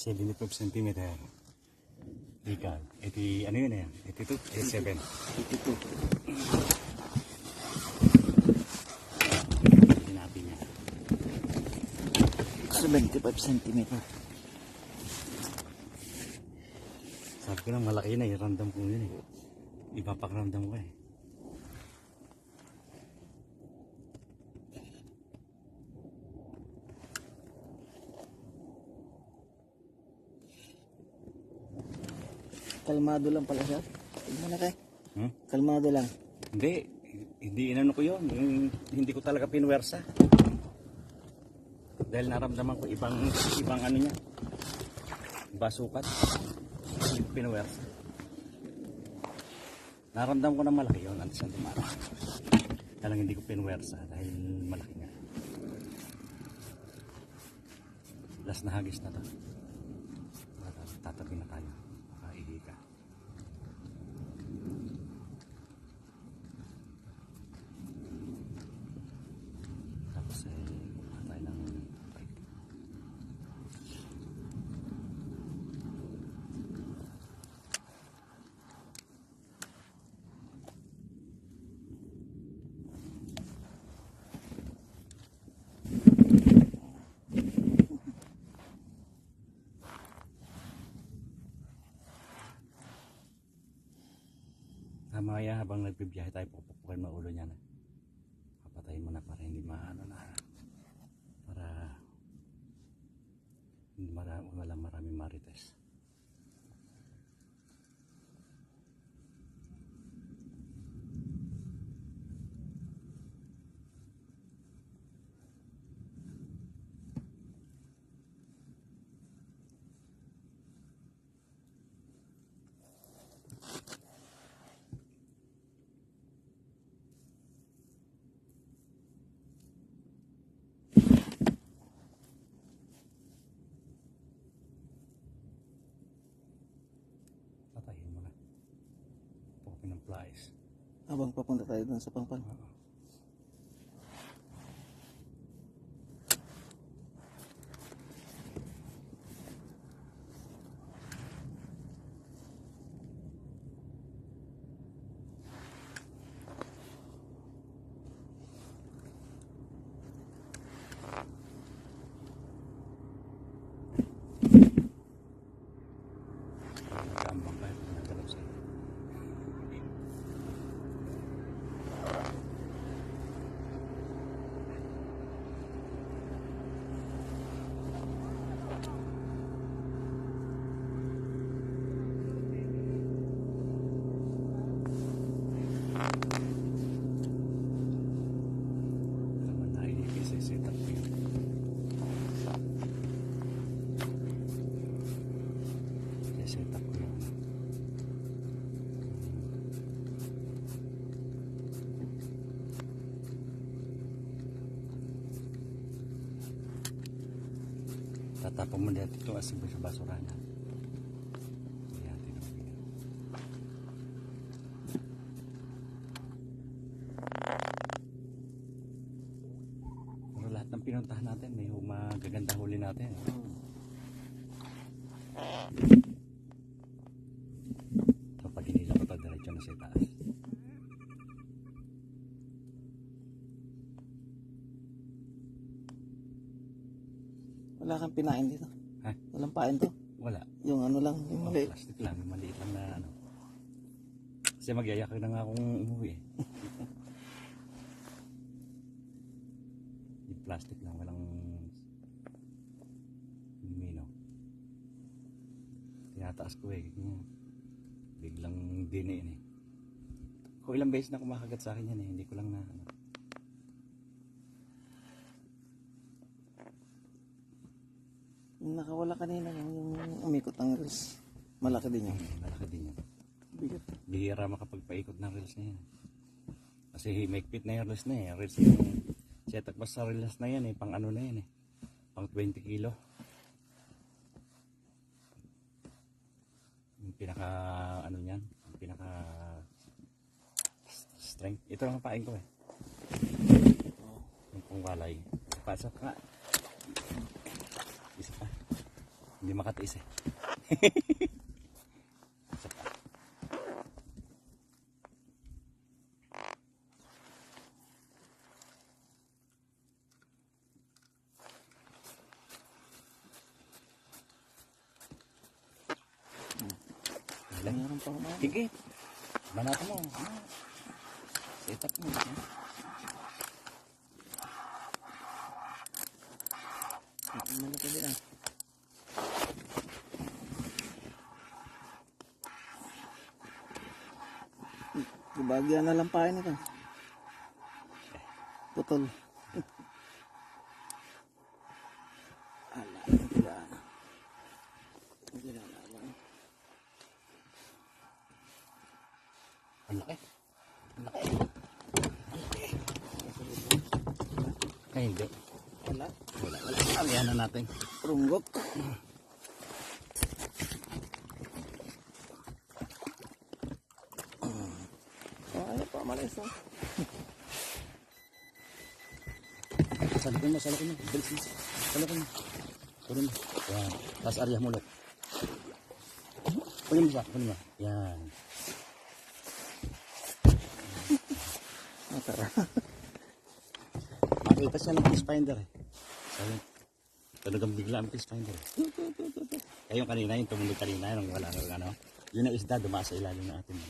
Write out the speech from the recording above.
75 centimeter. Ikan. Ano yun eh? 82, 87. 82. Hinapin niya. 75 cm. Sabi ko lang malaki na eh. Ramdam ko yun eh. Ipapakiramdam ko eh. Kalmado lang pala siya. Tignan na kay. Kalmado lang. Hindi inano ko yun. Hindi ko talaga pinwersa. Dahil naramdaman ko ibang ano niya. Basukat. Hindi ko pinwersa. Naramdaman ko na malaki yun. Antes na dumarang. Kaya hindi ko pinwersa dahil malaki nga. Last na hagis na to. Tatabi na tayo. Makaigi ka. Tapos kuha tayo ng break. Mamaya habang nagbibiyahe tayo, pupupukin mo ulo niya na. Papatayin mo na para hindi maano na. Para wala maraming marites. Patayin mo na. Pupukin ng flies. Habang papunta tayo dun sa pangpang. Nagkaambang kayo kung nagalaw sa'yo. Naman naiipisit ako yun. Set up ko yun. Tatapon mo dito ito asin sa basurahan. Ayan, tinapin. Pero lahat ng pinuntahan natin, may magaganda huli natin. So pag hinila ko ito, diretso na sa taas. Wala kang pinain dito. Ha? Walang pain to. Wala. Yung ano lang, yung mali. Plastic lang, yung maliit lang na ano. Kasi magyayak na nga akong umuwi eh. Yung plastic lang, walang mino. Tinataas ko eh. Biglang diniin eh. Kung ilang beses na kumakagat sa akin yan eh, hindi ko lang na ano. Yung nakawala kanina, yung umikot ng reels. Malaki din yun. Malaki din yan. Bigat. Bihira makapagpaikot ng reels na yan. Kasi himigpit na yung reels na eh. Reels yung setup ba sa reels na yan eh. Pang ano na yan eh. Pang 20 kilo. Yung pinaka ano yan. Yung pinaka strength. Ito lang pain ko eh. Yung pang walay. Pasok ka. Isa pa. Hindi makatiis eh. Isa pa. Ilan? Meron pa kumain. Sige. Banata mo. Set up mo. Malaki din ah. Ibagyan na lang pain ito. Putol. Ala, hindi na. Hindi na lang. Ang laki. Ang laki. Ay, hindi. Wala. Wala. Alihan na natin. Runggok. Ano pa, malis oh. Salukin mo, salukin mo. Bilis mo. Salukin mo. Kunin mo. Yan. Tapos arya mo ulit. Kunin mo siya. Kunin mo. Yan. Ah, tara. Makita siya ng fish finder eh. Sabi, talagang bigla ang fish finder eh. Kaya yung kanina, yung tumuloy kanina, yung wala nang ano. Yun ang isda, dumaan sa ilalim ng ating